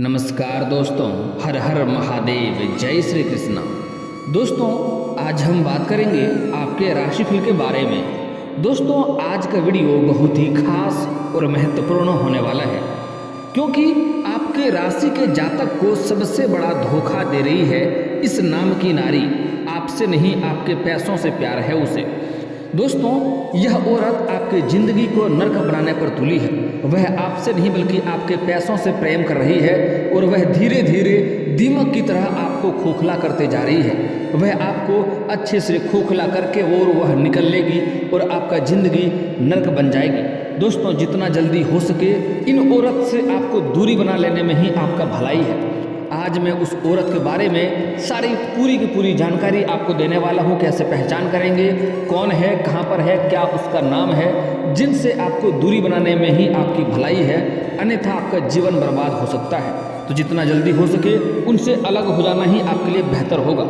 नमस्कार दोस्तों, हर हर महादेव, जय श्री कृष्णा। दोस्तों, आज हम बात करेंगे आपके राशिफल के बारे में। दोस्तों, आज का वीडियो बहुत ही खास और महत्वपूर्ण होने वाला है, क्योंकि आपके राशि के जातक को सबसे बड़ा धोखा दे रही है इस नाम की नारी। आपसे नहीं, आपके पैसों से प्यार है उसे। दोस्तों, यह औरत आपकी जिंदगी को नर्क बनाने पर तुली है। वह आपसे नहीं बल्कि आपके पैसों से प्रेम कर रही है और वह धीरे धीरे दीमक की तरह आपको खोखला करते जा रही है। वह आपको अच्छे से खोखला करके और वह निकल लेगी और आपका जिंदगी नर्क बन जाएगी। दोस्तों, जितना जल्दी हो सके इन औरत से आपको दूरी बना लेने में ही आपका भलाई है। आज मैं उस औरत के बारे में सारी पूरी की पूरी जानकारी आपको देने वाला हूँ। कैसे पहचान करेंगे, कौन है, कहाँ पर है, क्या उसका नाम है, जिनसे आपको दूरी बनाने में ही आपकी भलाई है, अन्यथा आपका जीवन बर्बाद हो सकता है। तो जितना जल्दी हो सके उनसे अलग हो जाना ही आपके लिए बेहतर होगा।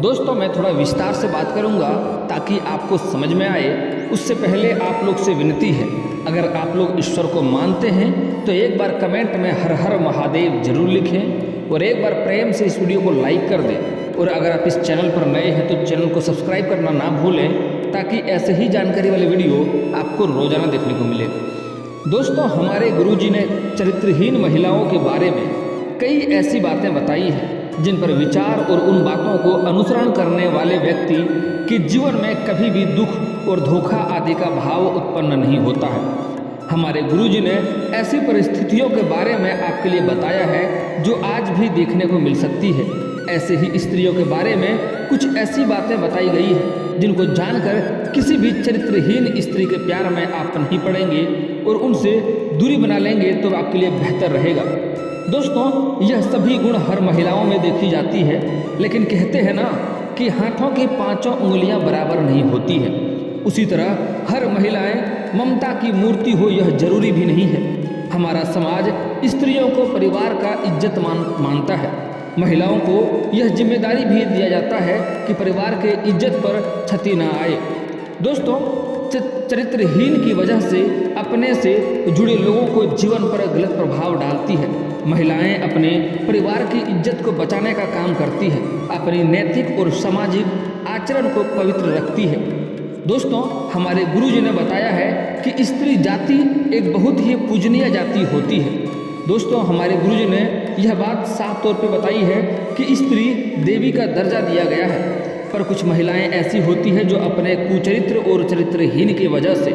दोस्तों, मैं थोड़ा विस्तार से बात करूँगा ताकि आपको समझ में आए। उससे पहले आप लोग से विनती है, अगर आप लोग ईश्वर को मानते हैं तो एक बार कमेंट में हर हर महादेव जरूर लिखें और एक बार प्रेम से इस वीडियो को लाइक कर दें। और अगर आप इस चैनल पर नए हैं तो चैनल को सब्सक्राइब करना ना भूलें, ताकि ऐसे ही जानकारी वाले वीडियो आपको रोजाना देखने को मिले। दोस्तों, हमारे गुरुजी ने चरित्रहीन महिलाओं के बारे में कई ऐसी बातें बताई हैं जिन पर विचार और उन बातों को अनुसरण करने वाले व्यक्ति के जीवन में कभी भी दुख और धोखा आदि का भाव उत्पन्न नहीं होता है। हमारे गुरुजी ने ऐसी परिस्थितियों के बारे में आपके लिए बताया है जो आज भी देखने को मिल सकती है। ऐसे ही स्त्रियों के बारे में कुछ ऐसी बातें बताई गई हैं जिनको जानकर किसी भी चरित्रहीन स्त्री के प्यार में आप नहीं पड़ेंगे और उनसे दूरी बना लेंगे तो आपके लिए बेहतर रहेगा। दोस्तों, यह सभी गुण हर महिलाओं में देखी जाती है, लेकिन कहते हैं ना कि हाथों की पांचों उंगलियां बराबर नहीं होती है। उसी तरह हर महिलाएं ममता की मूर्ति हो यह जरूरी भी नहीं है। हमारा समाज स्त्रियों को परिवार का इज्जत मानता है। महिलाओं को यह जिम्मेदारी भी दिया जाता है कि परिवार के इज्जत पर क्षति न आए। दोस्तों, चरित्रहीन की वजह से अपने से जुड़े लोगों को जीवन पर गलत प्रभाव डालती है। महिलाएं अपने परिवार की इज्जत को बचाने का काम करती है, अपनी नैतिक और सामाजिक आचरण को पवित्र रखती है। दोस्तों, हमारे गुरुजी ने बताया है कि स्त्री जाति एक बहुत ही पूजनीय जाति होती है। दोस्तों, हमारे गुरुजी ने यह बात साफ तौर पे बताई है कि स्त्री देवी का दर्जा दिया गया है, पर कुछ महिलाएं ऐसी होती है जो अपने कुचरित्र और चरित्रहीन की वजह से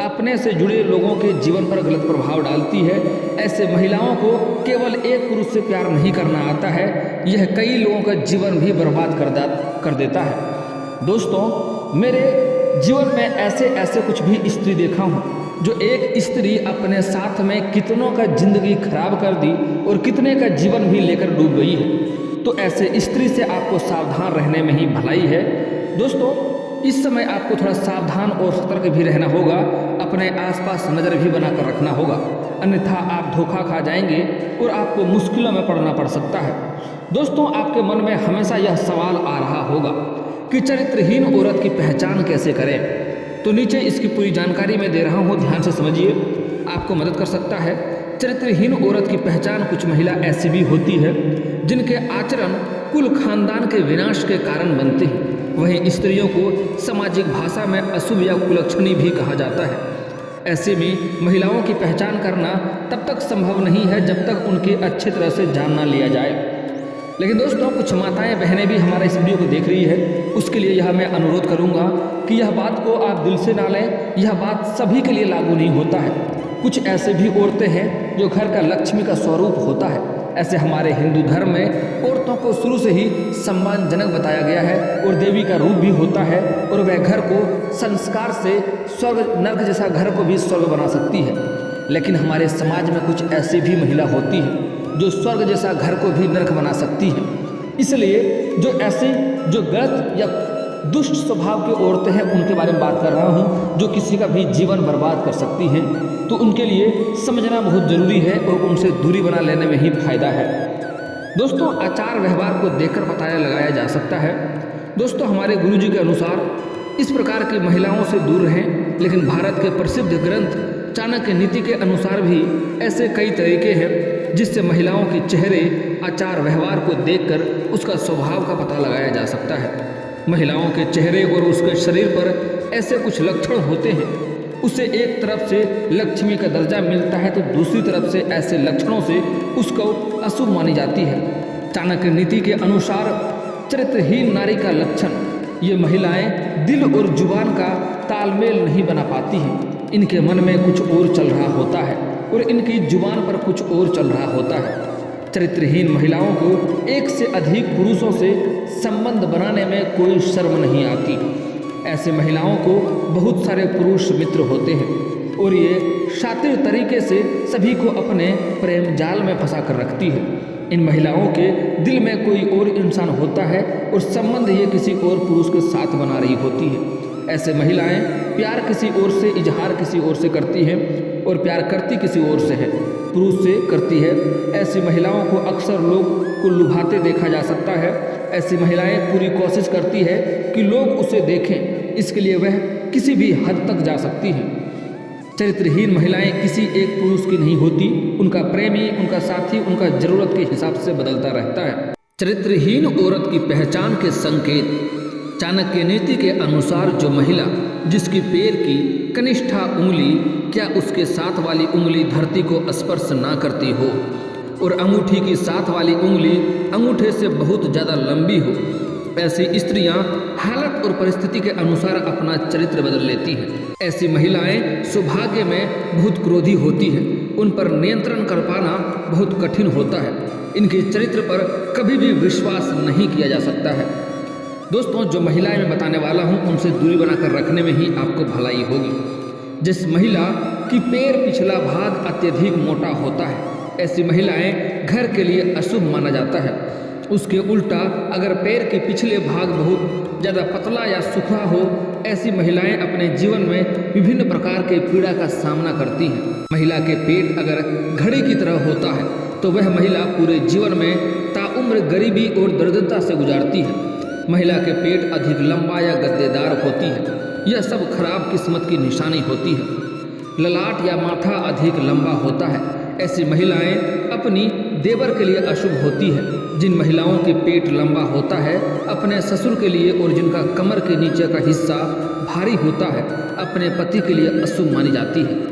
अपने से जुड़े लोगों के जीवन पर गलत प्रभाव डालती है। ऐसे महिलाओं को केवल एक पुरुष से प्यार नहीं करना आता है, यह कई लोगों का जीवन भी बर्बाद कर देता है। दोस्तों, मेरे जीवन में ऐसे कुछ भी स्त्री देखा हूँ जो एक स्त्री अपने साथ में कितनों का जिंदगी खराब कर दी और कितने का जीवन भी लेकर डूब गई है। तो ऐसे स्त्री से आपको सावधान रहने में ही भलाई है। दोस्तों, इस समय आपको थोड़ा सावधान और सतर्क भी रहना होगा, अपने आसपास नज़र भी बनाकर रखना होगा, अन्यथा आप धोखा खा जाएंगे और आपको मुश्किलों में पड़ना पड़ सकता है। दोस्तों, आपके मन में हमेशा यह सवाल आ रहा होगा कि चरित्रहीन औरत की पहचान कैसे करें। तो नीचे इसकी पूरी जानकारी मैं दे रहा हूँ, ध्यान से समझिए, आपको मदद कर सकता है। चरित्रहीन औरत की पहचान कुछ महिला ऐसी भी होती है जिनके आचरण कुल खानदान के विनाश के कारण बनते हैं। वहीं स्त्रियों को सामाजिक भाषा में अशुभ या कुलक्षणी भी कहा जाता है। ऐसे में महिलाओं की पहचान करना तब तक संभव नहीं है जब तक उनकी अच्छी तरह से जान ना लिया जाए। लेकिन दोस्तों, कुछ माताएं बहनें भी हमारे इस वीडियो को देख रही है, उसके लिए यह मैं अनुरोध करूंगा कि यह बात को आप दिल से ना लें। यह बात सभी के लिए लागू नहीं होता है। कुछ ऐसे भी औरतें हैं जो घर का लक्ष्मी का स्वरूप होता है। ऐसे हमारे हिंदू धर्म में औरतों को शुरू से ही सम्मानजनक बताया गया है और देवी का रूप भी होता है, और वह घर को संस्कार से स्वर्ग नर्क जैसा घर को भी स्वर्ग बना सकती है। लेकिन हमारे समाज में कुछ ऐसी भी महिला होती है जो स्वर्ग जैसा घर को भी नर्क बना सकती है। इसलिए जो गलत या दुष्ट स्वभाव की औरतें हैं उनके बारे में बात कर रहा हूँ, जो किसी का भी जीवन बर्बाद कर सकती हैं। तो उनके लिए समझना बहुत ज़रूरी है और उनसे दूरी बना लेने में ही फायदा है। दोस्तों, आचार व्यवहार को देखकर पता लगाया जा सकता है। दोस्तों, हमारे गुरुजी के अनुसार इस प्रकार की महिलाओं से दूर रहें, लेकिन भारत के प्रसिद्ध ग्रंथ चाणक्य नीति के अनुसार भी ऐसे कई तरीके हैं जिससे महिलाओं के चेहरे, आचार व्यवहार को देखकर उसका स्वभाव का पता लगाया जा सकता है। महिलाओं के चेहरे और उसके शरीर पर ऐसे कुछ लक्षण होते हैं, उसे एक तरफ से लक्ष्मी का दर्जा मिलता है तो दूसरी तरफ से ऐसे लक्षणों से उसको अशुभ मानी जाती है। चाणक्य नीति के अनुसार चरित्रहीन नारी का लक्षण, ये महिलाएं दिल और जुबान का तालमेल नहीं बना पाती हैं। इनके मन में कुछ और चल रहा होता है और इनकी जुबान पर कुछ और चल रहा होता है। चरित्रहीन महिलाओं को एक से अधिक पुरुषों से संबंध बनाने में कोई शर्म नहीं आती। ऐसे महिलाओं को बहुत सारे पुरुष मित्र होते हैं और ये शातिर तरीके से सभी को अपने प्रेम जाल में फंसा कर रखती है। इन महिलाओं के दिल में कोई और इंसान होता है और संबंध ये किसी और पुरुष के साथ बना रही होती है। ऐसे महिलाएं प्यार किसी और से, इजहार किसी और से करती हैं और प्यार करती किसी और से है, पुरुष से करती है। ऐसी महिलाओं को अक्सर लोग को लुभाते देखा जा सकता है। ऐसी महिलाएं पूरी कोशिश करती है कि लोग उसे देखें, इसके लिए वह किसी भी हद तक जा सकती हैं। चरित्रहीन महिलाएं किसी एक पुरुष की नहीं होती, उनका प्रेमी, उनका साथी उनका जरूरत के हिसाब से बदलता रहता है। चरित्रहीन औरत की पहचान के संकेत, चाणक्य नीति के अनुसार जो महिला जिसकी पैर की कनिष्ठा उंगली क्या उसके साथ वाली उंगली धरती को स्पर्श ना करती हो और अंगूठी की साथ वाली उंगली अंगूठे से बहुत ज़्यादा लंबी हो, ऐसी स्त्रियां हालत और परिस्थिति के अनुसार अपना चरित्र बदल लेती हैं। ऐसी महिलाएं सौभाग्य में बहुत क्रोधी होती हैं, उन पर नियंत्रण कर पाना बहुत कठिन होता है। इनके चरित्र पर कभी भी विश्वास नहीं किया जा सकता है। दोस्तों, जो महिलाएं मैं बताने वाला हूं उनसे दूरी बनाकर रखने में ही आपको भलाई होगी। जिस महिला की पैर पिछला भाग अत्यधिक मोटा होता है, ऐसी महिलाएं घर के लिए अशुभ माना जाता है। उसके उल्टा अगर पैर के पिछले भाग बहुत ज़्यादा पतला या सूखा हो, ऐसी महिलाएं अपने जीवन में विभिन्न प्रकार के पीड़ा का सामना करती हैं। महिला के पेट अगर घड़ी की तरह होता है तो वह महिला पूरे जीवन में ताउम्र गरीबी और दरिद्रता से गुजारती है। महिला के पेट अधिक लंबा या गद्देदार होती है, यह सब खराब किस्मत की निशानी होती है। ललाट या माथा अधिक लंबा होता है, ऐसी महिलाएं अपनी देवर के लिए अशुभ होती है। जिन महिलाओं के पेट लंबा होता है अपने ससुर के लिए और जिनका कमर के नीचे का हिस्सा भारी होता है अपने पति के लिए अशुभ मानी जाती है।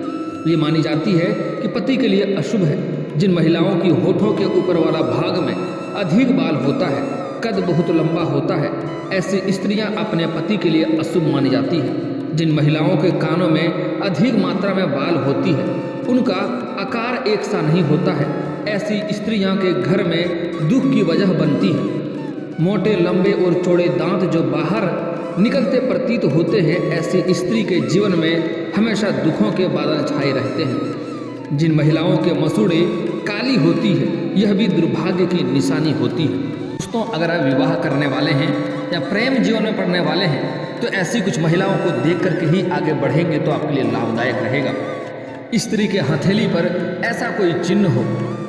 ये मानी जाती है कि पति के लिए अशुभ है। जिन महिलाओं की होठों के ऊपर वाला भाग में अधिक बाल होता है, कद बहुत लंबा होता है, ऐसी स्त्रियां अपने पति के लिए अशुभ मानी जाती है। जिन महिलाओं के कानों में अधिक मात्रा में बाल होती है, उनका आकार एक सा नहीं होता है, ऐसी स्त्रियां के घर में दुख की वजह बनती है। मोटे, लंबे और चौड़े दांत जो बाहर निकलते प्रतीत होते हैं, ऐसी स्त्री के जीवन में हमेशा दुखों के बादल छाए रहते हैं। जिन महिलाओं के मसूड़े काली होती है, यह भी दुर्भाग्य की निशानी होती है। दोस्तों, अगर आप विवाह करने वाले हैं या प्रेम जीवन में पड़ने वाले हैं तो ऐसी कुछ महिलाओं को देख करके ही आगे बढ़ेंगे तो आपके लिए लाभदायक रहेगा। स्त्री के हथेली पर ऐसा कोई चिन्ह हो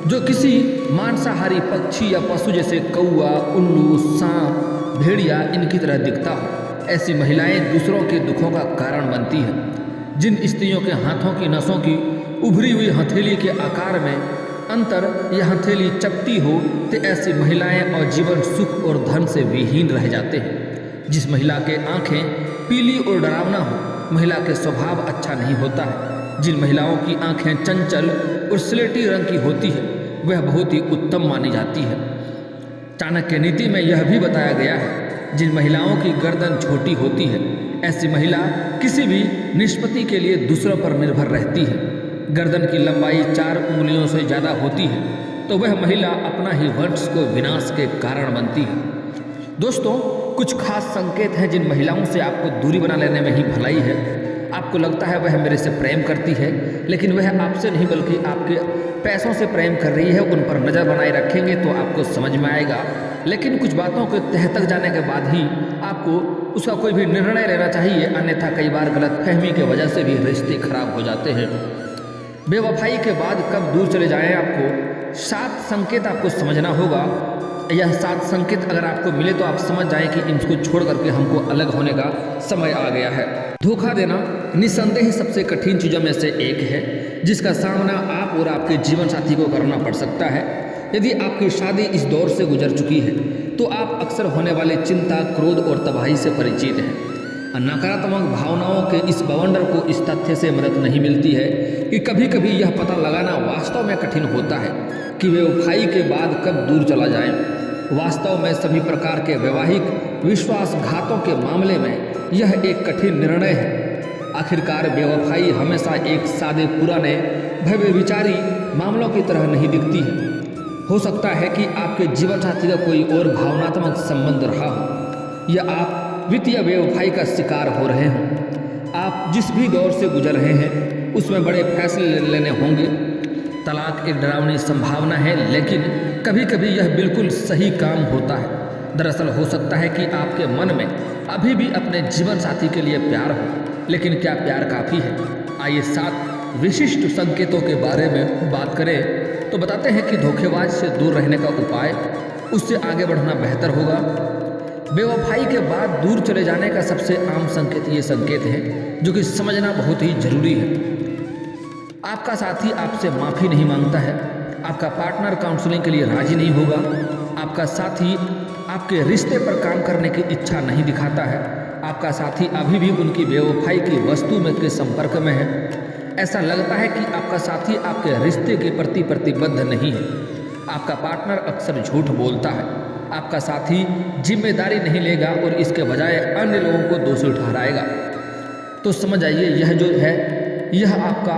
जो किसी मांसाहारी पक्षी या पशु जैसे कौआ, उल्लू, सांप, भेड़िया इनकी तरह दिखता हो, ऐसी महिलाएं दूसरों के दुखों का कारण बनती हैं। जिन स्त्रियों के हाथों की नसों की उभरी हुई हथेली के आकार में अंतर या हथेली चपटी हो तो ऐसी महिलाएं और जीवन सुख और धन से विहीन रह जाते हैं। जिस महिला के आंखें पीली और डरावना हो, महिला के स्वभाव अच्छा नहीं होता है। जिन महिलाओं की आंखें चंचल और स्लेटी रंग की होती है, वह बहुत ही उत्तम मानी जाती है। चाणक्य नीति में यह भी बताया गया है, जिन महिलाओं की गर्दन छोटी होती है, ऐसी महिला किसी भी निष्पत्ति के लिए दूसरों पर निर्भर रहती है। गर्दन की लंबाई 4 उंगलियों से ज़्यादा होती है तो वह महिला अपना ही वंश को विनाश के कारण बनती है। दोस्तों, कुछ खास संकेत हैं जिन महिलाओं से आपको दूरी बना लेने में ही भलाई है। आपको लगता है वह मेरे से प्रेम करती है, लेकिन वह आपसे नहीं बल्कि आपके पैसों से प्रेम कर रही है। उन पर नज़र बनाए रखेंगे तो आपको समझ में आएगा, लेकिन कुछ बातों के तह तक जाने के बाद ही आपको उसका कोई भी निर्णय लेना चाहिए, अन्यथा कई बार गलतफहमी की वजह से भी रिश्ते खराब हो जाते हैं। बेवफाई के बाद कब दूर चले जाएं, आपको 7 संकेत आपको समझना होगा। यह 7 संकेत अगर आपको मिले तो आप समझ जाएं कि इनको छोड़ करके हमको अलग होने का समय आ गया है। धोखा देना, निस्संदेह सबसे कठिन चीज़ों में से एक है जिसका सामना आप और आपके जीवन साथी को करना पड़ सकता है। यदि आपकी शादी इस दौर से गुजर चुकी है तो आप अक्सर होने वाले चिंता, क्रोध और तबाही से परिचित हैं। नकारात्मक भावनाओं के इस बवंडर को इस तथ्य से मदद नहीं मिलती है कि कभी कभी यह पता लगाना वास्तव में कठिन होता है कि बेवफाई के बाद कब दूर चला जाए। वास्तव में सभी प्रकार के वैवाहिक विश्वासघातों के मामले में यह एक कठिन निर्णय है। आखिरकार बेवफाई हमेशा एक सादे पुराने भव्य विचारी मामलों की तरह नहीं दिखती है। हो सकता है कि आपके जीवन साथी का कोई और भावनात्मक संबंध रहा हो या आप वित्तीय बेवफाई का शिकार हो रहे हों। आप जिस भी दौर से गुजर रहे हैं उसमें बड़े फैसले लेने होंगे। तलाक एक डरावनी संभावना है, लेकिन कभी कभी यह बिल्कुल सही काम होता है। दरअसल हो सकता है कि आपके मन में अभी भी अपने जीवन साथी के लिए प्यार हो, लेकिन क्या प्यार काफ़ी है? आइए 7 विशिष्ट संकेतों के बारे में बात करें तो बताते हैं कि धोखेबाज से दूर रहने का उपाय, उससे आगे बढ़ना बेहतर होगा। बेवफाई के बाद दूर चले जाने का सबसे आम संकेत ये संकेत है जो कि समझना बहुत ही जरूरी है। आपका साथी आपसे माफ़ी नहीं मांगता है, आपका पार्टनर काउंसलिंग के लिए राजी नहीं होगा, आपका साथी आपके रिश्ते पर काम करने की इच्छा नहीं दिखाता है, आपका साथी अभी भी उनकी बेवफाई की वस्तु में के संपर्क में है, ऐसा लगता है कि आपका साथी आपके रिश्ते के प्रति प्रतिबद्ध नहीं है, आपका पार्टनर अक्सर झूठ बोलता है, आपका साथी जिम्मेदारी नहीं लेगा और इसके बजाय अन्य लोगों को दोषी ठहराएगा। तो समझ आइए, यह जो है यह आपका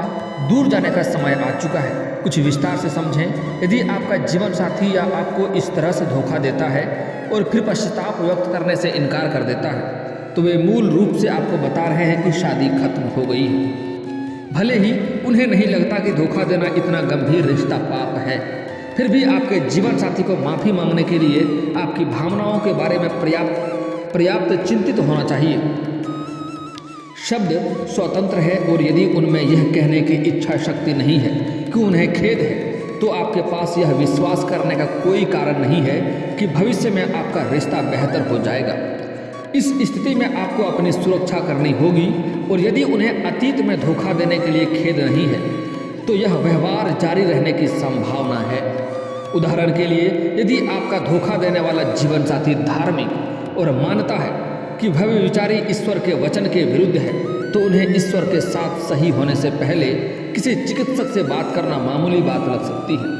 दूर जाने का समय आ चुका है। कुछ विस्तार से समझें। यदि आपका जीवन साथी या आपको इस तरह से धोखा देता है और फिर पश्चाताप व्यक्त करने से इनकार कर देता है तो वे मूल रूप से आपको बता रहे हैं कि शादी खत्म हो गई है। भले ही उन्हें नहीं लगता कि धोखा देना इतना गंभीर रिश्ता पाप है, फिर भी आपके जीवन साथी को माफ़ी मांगने के लिए आपकी भावनाओं के बारे में पर्याप्त चिंतित होना चाहिए। शब्द स्वतंत्र है और यदि उनमें यह कहने की इच्छा शक्ति नहीं है कि उन्हें खेद है तो आपके पास यह विश्वास करने का कोई कारण नहीं है कि भविष्य में आपका रिश्ता बेहतर हो जाएगा। इस स्थिति में आपको अपनी सुरक्षा करनी होगी और यदि उन्हें अतीत में धोखा देने के लिए खेद नहीं है तो यह व्यवहार जारी रहने की संभावना है। उदाहरण के लिए, यदि आपका धोखा देने वाला जीवन साथी धार्मिक और मानता है कि भव्य विचारी ईश्वर के वचन के विरुद्ध है तो उन्हें ईश्वर के साथ सही होने से पहले किसी चिकित्सक से बात करना मामूली बात लग सकती है।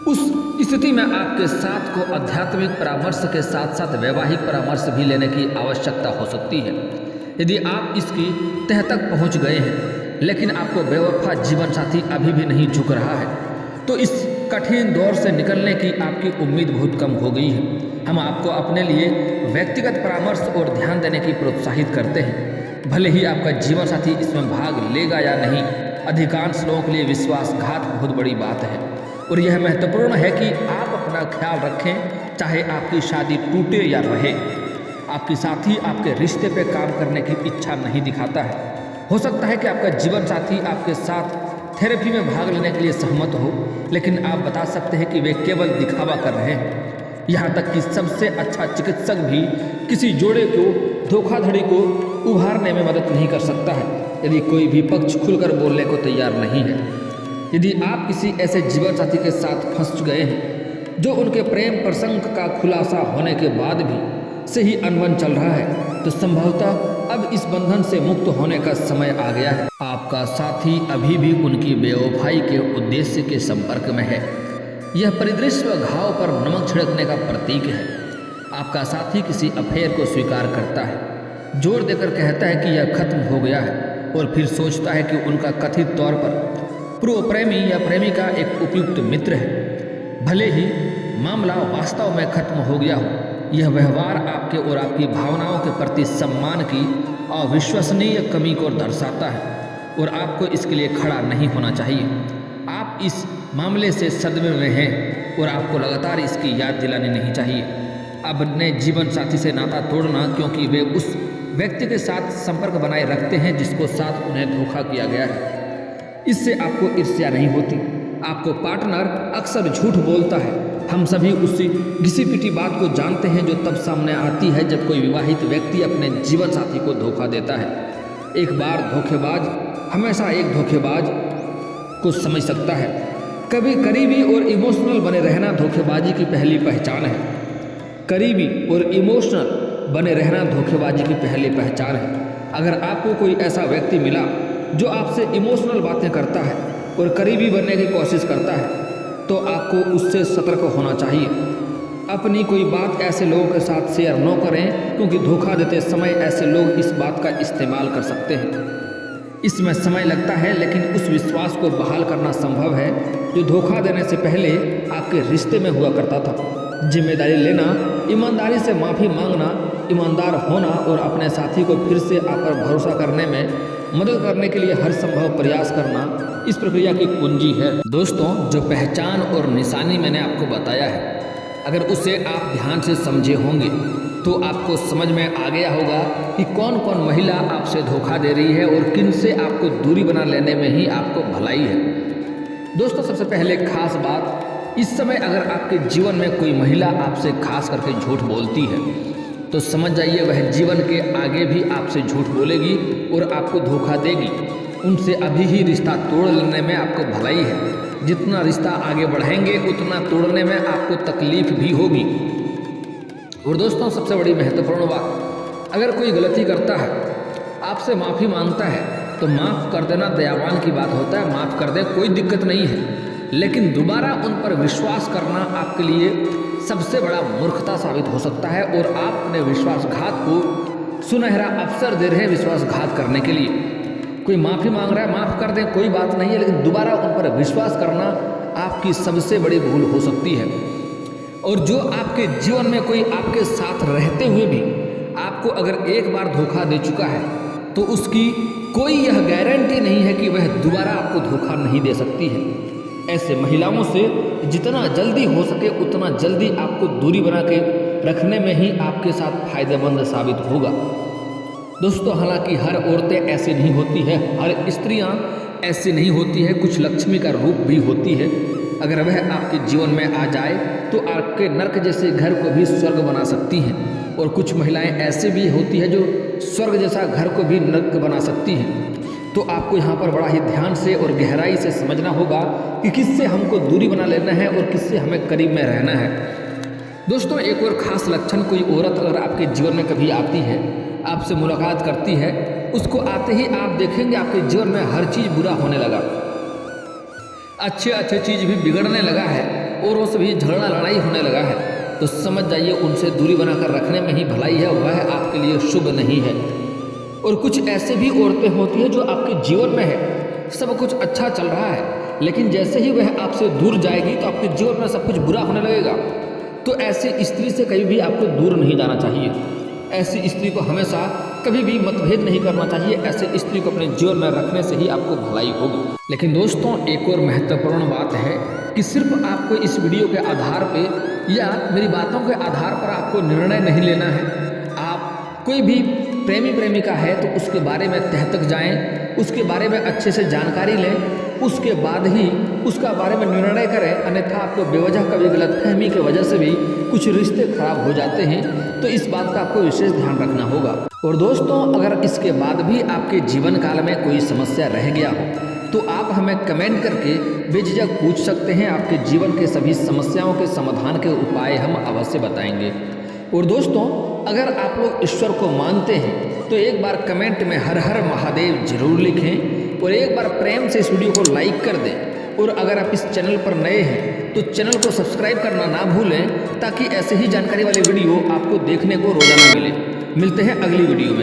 उस स्थिति में आपके साथ को आध्यात्मिक परामर्श के साथ साथ वैवाहिक परामर्श भी लेने की आवश्यकता हो सकती है। यदि आप इसकी तह तक पहुंच गए हैं लेकिन आपको बेवफा जीवन साथी अभी भी नहीं झुक रहा है तो इस कठिन दौर से निकलने की आपकी उम्मीद बहुत कम हो गई है। हम आपको अपने लिए व्यक्तिगत परामर्श और ध्यान देने की प्रोत्साहित करते हैं। भले ही आपका जीवन साथी इसमें भाग लेगा या नहीं, अधिकांश लोगों के लिए विश्वासघात बहुत बड़ी बात है और यह महत्वपूर्ण है कि आप अपना ख्याल रखें, चाहे आपकी शादी टूटे या रहे। आपकी साथी आपके रिश्ते पर काम करने की इच्छा नहीं दिखाता है। हो सकता है कि आपका जीवन साथी आपके साथ थेरेपी में भाग लेने के लिए सहमत हो, लेकिन आप बता सकते हैं कि वे केवल दिखावा कर रहे हैं। यहाँ तक कि सबसे अच्छा चिकित्सक भी किसी जोड़े को धोखाधड़ी को उभारने में मदद नहीं कर सकता है यदि कोई भी पक्ष खुलकर बोलने को तैयार नहीं है। यदि आप किसी ऐसे जीवन साथी के साथ फंस गए हैं जो उनके प्रेम प्रसंग का खुलासा होने के बाद भी सही अनबन चल रहा है तो संभवतः अब इस बंधन से मुक्त होने का समय आ गया है। आपका साथी अभी भी उनकी बेवफाई के उद्देश्य के संपर्क में है। यह परिदृश्य घाव पर नमक छिड़कने का प्रतीक है। आपका साथी किसी अफेयर को स्वीकार करता है, जोर देकर कहता है कि यह खत्म हो गया है और फिर सोचता है कि उनका कथित तौर पर पूर्व प्रेमी या प्रेमिका एक उपयुक्त मित्र है। भले ही मामला वास्तव में खत्म हो गया हो, यह व्यवहार आपके और आपकी भावनाओं के प्रति सम्मान की अविश्वसनीय कमी को दर्शाता है और आपको इसके लिए खड़ा नहीं होना चाहिए। आप इस मामले से सदमे में हैं और आपको लगातार इसकी याद दिलानी नहीं चाहिए। अपने जीवन साथी से नाता तोड़ना क्योंकि वे उस व्यक्ति के साथ संपर्क बनाए रखते हैं जिसको साथ उन्हें धोखा किया गया है, इससे आपको ईर्ष्या नहीं होती। आपको पार्टनर अक्सर झूठ बोलता है। हम सभी उसी घिसी पिटी बात को जानते हैं जो तब सामने आती है जब कोई विवाहित व्यक्ति अपने जीवन साथी को धोखा देता है। एक बार धोखेबाज हमेशा एक धोखेबाज को समझ सकता है। कभी करीबी और इमोशनल बने रहना धोखेबाजी की पहली पहचान है। करीबी और इमोशनल बने रहना धोखेबाजी की पहली पहचान है। अगर आपको कोई ऐसा व्यक्ति मिला जो आपसे इमोशनल बातें करता है और करीबी बनने की कोशिश करता है, तो आपको उससे सतर्क होना चाहिए। अपनी कोई बात ऐसे लोगों के साथ शेयर न करें, क्योंकि धोखा देते समय ऐसे लोग इस बात का इस्तेमाल कर सकते हैं। इसमें समय लगता है, लेकिन उस विश्वास को बहाल करना संभव है जो धोखा देने से पहले आपके रिश्ते में हुआ करता था। जिम्मेदारी लेना, ईमानदारी से माफ़ी मांगना, ईमानदार होना और अपने साथी को फिर से आप पर भरोसा करने में मदद करने के लिए हर संभव प्रयास करना इस प्रक्रिया की कुंजी है। दोस्तों, जो पहचान और निशानी मैंने आपको बताया है, अगर उसे आप ध्यान से समझे होंगे तो आपको समझ में आ गया होगा कि कौन कौन महिला आपसे धोखा दे रही है और किन से आपको दूरी बना लेने में ही आपको भलाई है। दोस्तों, सबसे पहले खास बात, इस समय अगर आपके जीवन में कोई महिला आपसे खास करके झूठ बोलती है तो समझ जाइए वह जीवन के आगे भी आपसे झूठ बोलेगी और आपको धोखा देगी। उनसे अभी ही रिश्ता तोड़ लेने में आपको भलाई है। जितना रिश्ता आगे बढ़ाएंगे उतना तोड़ने में आपको तकलीफ भी होगी। और दोस्तों, सबसे बड़ी महत्वपूर्ण बात, अगर कोई गलती करता है, आपसे माफ़ी मांगता है, तो माफ़ कर देना दयावान की बात होता है। माफ़ कर दे, कोई दिक्कत नहीं है, लेकिन दोबारा उन पर विश्वास करना आपके लिए सबसे बड़ा मूर्खता साबित हो सकता है और आप अपने विश्वासघात को सुनहरा अवसर दे रहे हैं विश्वासघात करने के लिए। कोई माफ़ी मांग रहा है, माफ़ कर दें, कोई बात नहीं है, लेकिन दोबारा उन पर विश्वास करना आपकी सबसे बड़ी भूल हो सकती है। और जो आपके जीवन में कोई आपके साथ रहते हुए भी आपको अगर एक बार धोखा दे चुका है, तो उसकी कोई यह गारंटी नहीं है कि वह दोबारा आपको धोखा नहीं दे सकती है। ऐसे महिलाओं से जितना जल्दी हो सके उतना जल्दी आपको दूरी बना के रखने में ही आपके साथ फायदेमंद साबित होगा। दोस्तों, हालांकि हर औरतें ऐसी नहीं होती है, हर स्त्रियां ऐसी नहीं होती है, कुछ लक्ष्मी का रूप भी होती है। अगर वह आपके जीवन में आ जाए तो आपके नर्क जैसे घर को भी स्वर्ग बना सकती हैं। और कुछ महिलाएं ऐसे भी होती है जो स्वर्ग जैसा घर को भी नर्क बना सकती हैं। तो आपको यहाँ पर बड़ा ही ध्यान से और गहराई से समझना होगा कि किससे हमको दूरी बना लेना है और किससे हमें करीब में रहना है। दोस्तों, एक और ख़ास लक्षण, कोई औरत अगर आपके जीवन में कभी आती है, आपसे मुलाकात करती है, उसको आते ही आप देखेंगे आपके जीवन में हर चीज़ बुरा होने लगा, अच्छे चीज़ भी बिगड़ने लगा है और उससे भी झगड़ा लड़ाई होने लगा है, तो समझ जाइए उनसे दूरी बनाकर रखने में ही भलाई है, वह आपके लिए शुभ नहीं है। और कुछ ऐसे भी औरतें होती हैं जो आपके जीवन में है, सब कुछ अच्छा चल रहा है, लेकिन जैसे ही वह आपसे दूर जाएगी तो आपके जीवन में सब कुछ बुरा होने लगेगा। तो ऐसी स्त्री से कभी भी आपको दूर नहीं जाना चाहिए। ऐसी स्त्री को हमेशा कभी भी मतभेद नहीं करना चाहिए। ऐसे स्त्री को अपने जीवन में रखने से ही आपको भलाई होगी। लेकिन दोस्तों, एक और महत्वपूर्ण बात है कि सिर्फ आपको इस वीडियो के आधार पे या मेरी बातों के आधार पर आपको निर्णय नहीं लेना है। आप कोई भी प्रेमी प्रेमिका है तो उसके बारे में तह तक जाएं, उसके बारे में अच्छे से जानकारी लें, उसके बाद ही उसका बारे में निर्णय करें। अन्यथा आपको बेवजह कभी गलतफहमी की वजह से भी कुछ रिश्ते खराब हो जाते हैं, तो इस बात का आपको विशेष ध्यान रखना होगा। और दोस्तों, अगर इसके बाद भी आपके जीवन काल में कोई समस्या रह गया हो तो आप हमें कमेंट करके बेझिझक पूछ सकते हैं। आपके जीवन के सभी समस्याओं के समाधान के उपाय हम अवश्य बताएंगे। और दोस्तों, अगर आप लोग ईश्वर को मानते हैं तो एक बार कमेंट में हर हर महादेव जरूर लिखें और एक बार प्रेम से इस वीडियो को लाइक कर दें। और अगर आप इस चैनल पर नए हैं तो चैनल को सब्सक्राइब करना ना भूलें, ताकि ऐसे ही जानकारी वाले वीडियो आपको देखने को रोजाना मिले। मिलते हैं अगली वीडियो में।